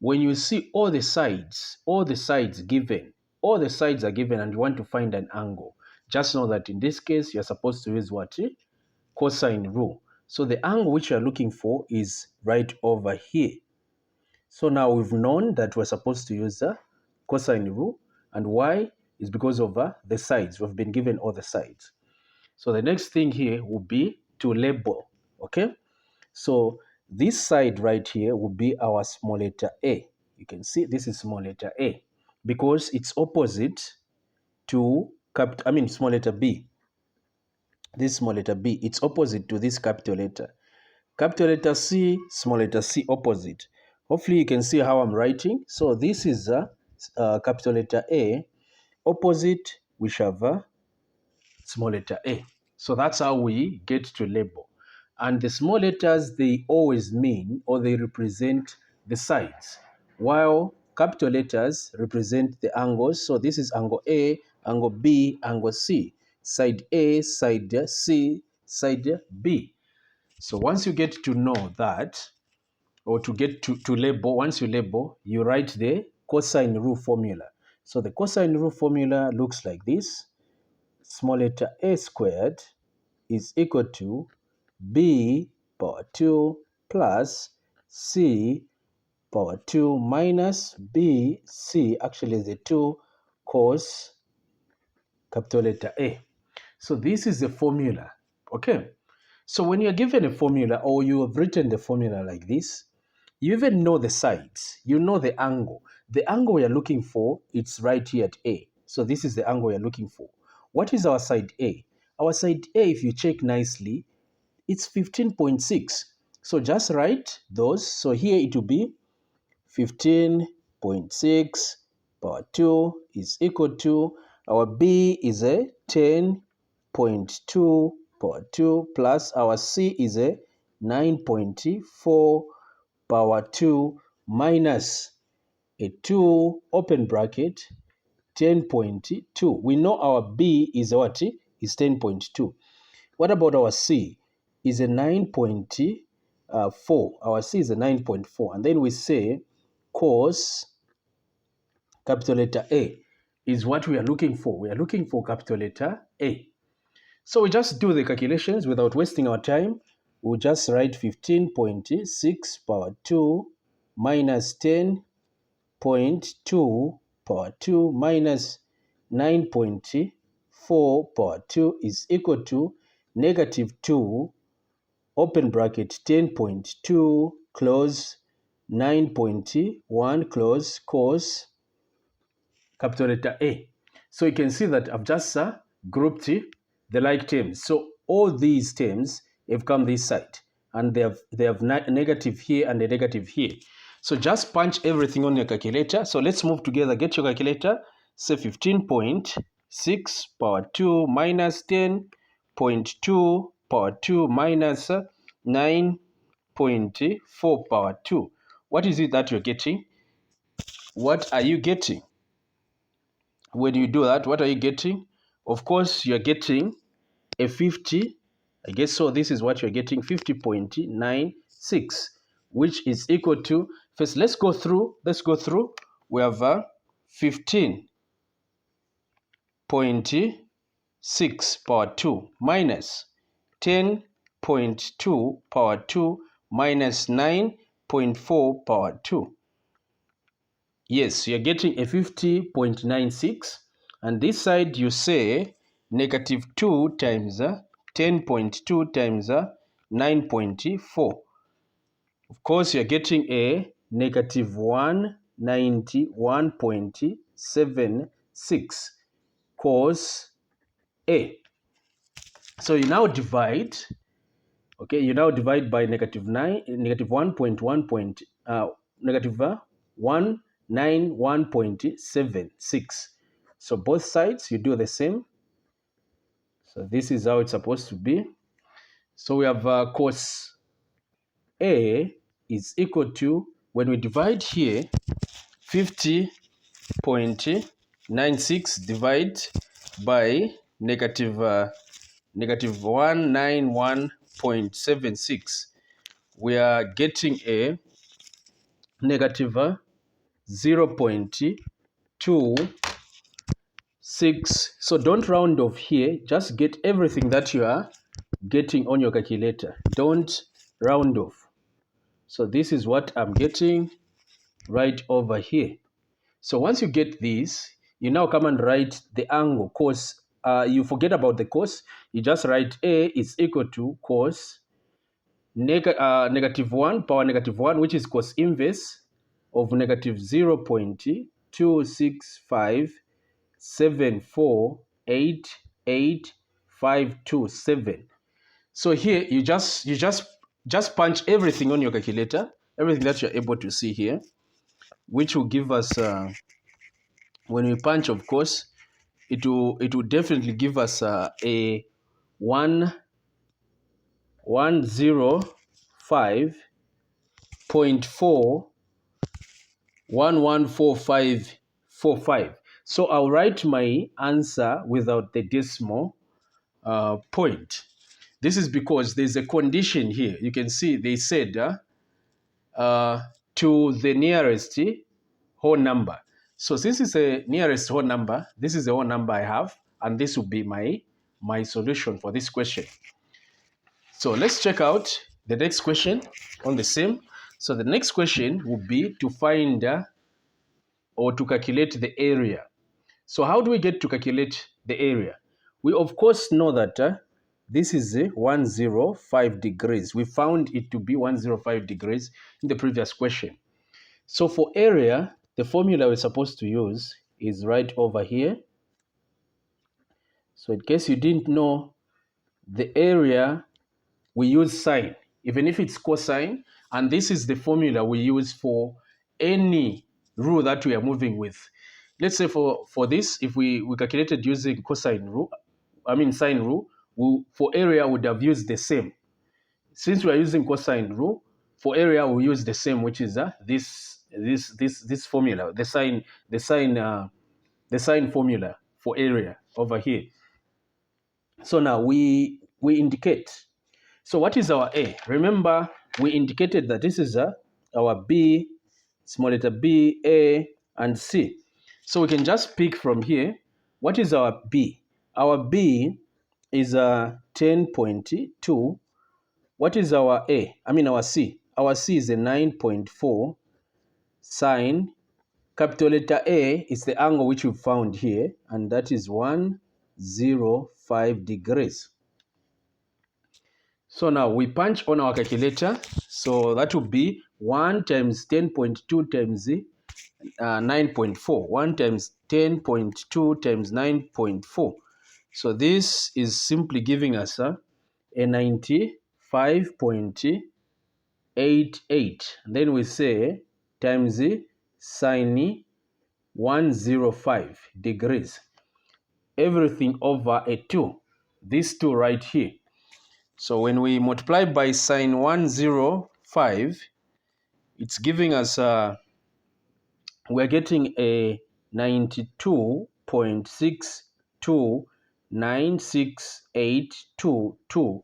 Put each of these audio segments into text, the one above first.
when you see all the sides given, all the sides are given and you want to find an angle, just know that in this case, you're supposed to use what? Cosine rule. So the angle which you're looking for is right over here. So now we've known that we're supposed to use the cosine rule, and why is because of the sides. We've been given all the sides. So the next thing here will be to label, okay? So this side right here will be our small letter a. You can see this is small letter a because it's opposite to small letter b. This small letter b, it's opposite to this capital letter. Capital letter C, small letter c opposite. Hopefully you can see how I'm writing. So this is capital letter A. Opposite, we have small letter a. So that's how we get to label. And the small letters, they always mean or they represent the sides, while capital letters represent the angles. So this is angle A, angle B, angle C. Side A, side C, side B. So once you get to know that, or to get to label, once you label, you write the cosine rule formula. So the cosine rule formula looks like this. Small letter a squared is equal to b power 2 plus c power 2 minus b, c actually is the 2 cos capital letter A. So this is the formula, okay? So when you're given a formula or you have written the formula like this, you even know the sides, you know the angle. The angle you're looking for, it's right here at A. So this is the angle you're looking for. What is our side A? Our side A, if you check nicely, it's 15.6. So just write those. So here it will be 15.6 power 2 is equal to, our B is a 10.2 power 2 plus our C is a 9.4 power 2 minus a 2 open bracket 10.2. We know our B is what? Is 10.2. What about our C? Is a 9.4. Our C is a 9.4. And then we say cos capital letter A is what we are looking for. We are looking for capital letter A. So we just do the calculations without wasting our time. We'll just write 15.6 power 2 minus 10.2 power 2 minus 9.4 power 2 is equal to negative 2 open bracket 10.2 close 9.1 close cos capital letter A. So you can see that I've just grouped the like terms. So all these terms have come this side and they have negative here and a negative here. So just punch everything on your calculator. So let's move together. Get your calculator. Say 15.6 power 2 minus 10.2 power 2 minus 9.4 power 2. What is it that you're getting? What are you getting? When you do that, what are you getting? Of course, you're getting a 50. I guess so. This is what you're getting, 50.96, which is equal to, first, let's go through. We have 15.6 power 2 minus 10.2 power 2 minus 9.4 power 2. Yes, you're getting a 50.96, and this side you say negative 2 times 10.2 times 9.4. Of course, you're getting a negative 191.76 cos A. So you now divide, okay, you now divide by negative 1.1. Negative 191.76. So both sides you do the same. So this is how it's supposed to be. So we have cos A is equal to, when we divide here, 50.96 divide by negative 191.76. We are getting a negative 0.26. So don't round off here. Just get everything that you are getting on your calculator. Don't round off. So this is what I'm getting right over here. So once you get this, you now come and write the angle cos. You forget about the cos. You just write A is equal to cos negative 1 power negative 1, which is cos inverse of negative 0.26574888527. So here you just punch everything on your calculator, everything that you're able to see here, which will give us when we punch, of course, it will definitely give us a 105.4114545. So I'll write my answer without the decimal point. This is because there's a condition here. You can see they said to the nearest whole number. So since it's a nearest whole number, this is the whole number I have, and this will be my solution for this question. So let's check out the next question on the same. So the next question will be to find or to calculate the area. So how do we get to calculate the area? We of course know that this is 105 degrees. We found it to be 105 degrees in the previous question. So for area, the formula we're supposed to use is right over here. So in case you didn't know, the area, we use sine, even if it's cosine, and this is the formula we use for any rule that we are moving with. Let's say for this, if we calculated using cosine rule, sine rule, for area would have used the same. Since we are using cosine rule, for area we use the same, which is this formula, the sine formula for area over here. So now we indicate. So what is our A? Remember, we indicated that this is our B, small letter B, A, and C. So we can just pick from here. What is our B? Our B is 10.2. What is our A? Our C. Our C is a 9.4 sine. Capital letter A is the angle which we found here, and that is 105 degrees. So now we punch on our calculator. So that will be 1 times 10.2 times 9.4. 1 times 10.2 times 9.4. So this is simply giving us a 95.88. Then we say times sine 105 degrees. Everything over a 2. This 2 right here. So when we multiply by sine 105, it's giving us, we're getting a 92.62968222.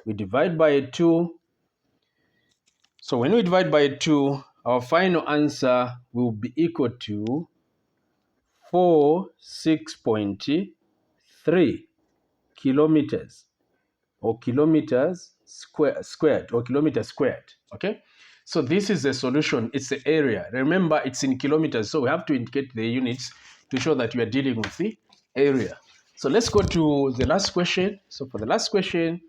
We divide by a 2. So when we divide by a 2, our final answer will be equal to 46.3 kilometers. Or kilometers squared or kilometers squared. Okay, so this is the solution. It's the area. Remember, it's in kilometers, so we have to indicate the units to show that we are dealing with the area. So let's go to the last question. So for the last question,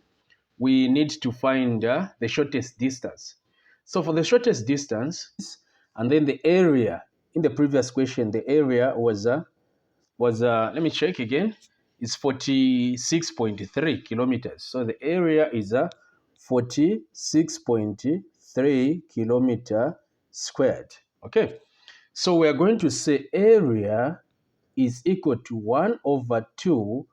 we need to find the shortest distance. So for the shortest distance, and then the area, in the previous question, the area was let me check again, is 46.3 kilometers. So the area is 46.3 kilometer squared. Okay, so we are going to say area is equal to 1/2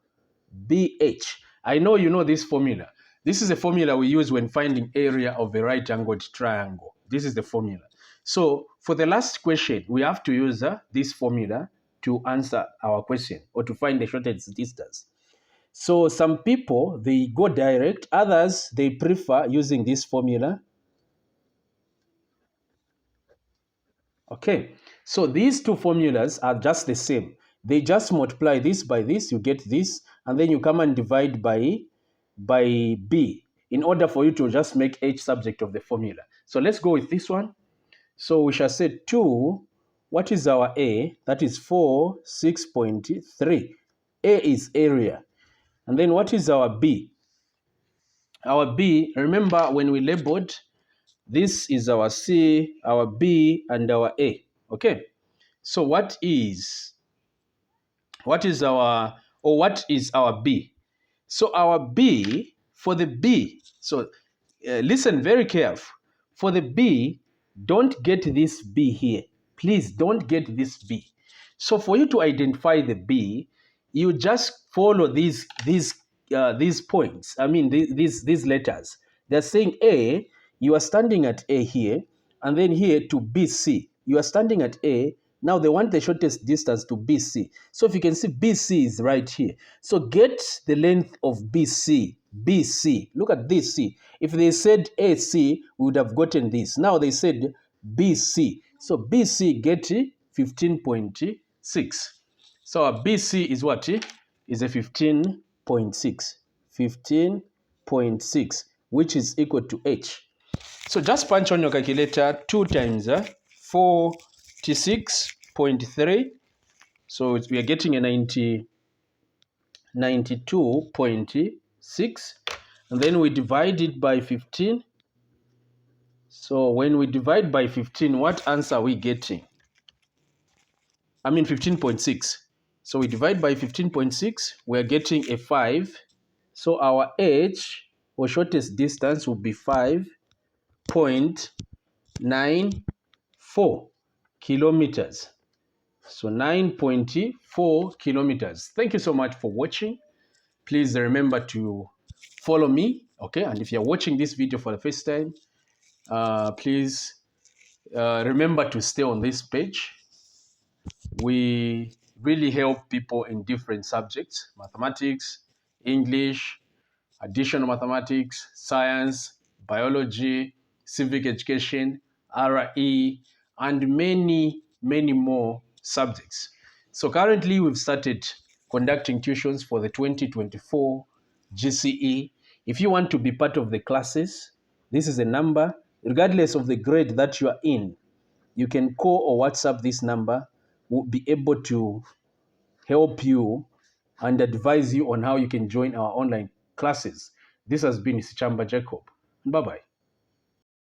BH. I know you know this formula. This is a formula we use when finding area of a right-angled triangle. This is the formula. So for the last question, we have to use this formula to answer our question or to find the shortest distance. So some people, they go direct. Others, they prefer using this formula. Okay, So these two formulas are just the same. They just multiply this by this, you get this, and then you come and divide by b in order for you to just make h subject of the formula. So let's go with this one. So we shall say 2, what is our A? That is 4, 6.3. A is area. And then what is our B? Our B, remember when we labeled, this is our C, our B, and our A. Okay? So what is our B? So our B, for the B, so listen very careful. For the B, don't get this B here. Please don't get this B. So for you to identify the B, you just follow these points. I mean these letters. They're saying A, you are standing at A here, and then here to BC. You are standing at A. Now they want the shortest distance to BC. So if you can see, BC is right here. So get the length of BC. BC. Look at this C. If they said AC, we would have gotten this. Now they said BC. So BC get 15.6. So our BC is what? Is a 15.6. 15.6, which is equal to H. So just punch on your calculator 2 times 46.3. So we are getting a 92.6. And then we divide it by 15. So when we divide by 15, what answer are we getting? I mean 15.6. So we divide by 15.6, we are getting a 5. So our H, or shortest distance, will be 5.94 kilometers. So 9.4 kilometers. Thank you so much for watching. Please remember to follow me, okay? And if you're watching this video for the first time, please remember to stay on this page. We really help people in different subjects: mathematics, English, additional mathematics, science, biology, civic education, RE, and many, many more subjects. So currently we've started conducting tuitions for the 2024 GCE. If you want to be part of the classes, this is a number. Regardless of the grade that you are in, you can call or WhatsApp this number. We'll be able to help you and advise you on how you can join our online classes. This has been Isichamba Jacob. Bye-bye.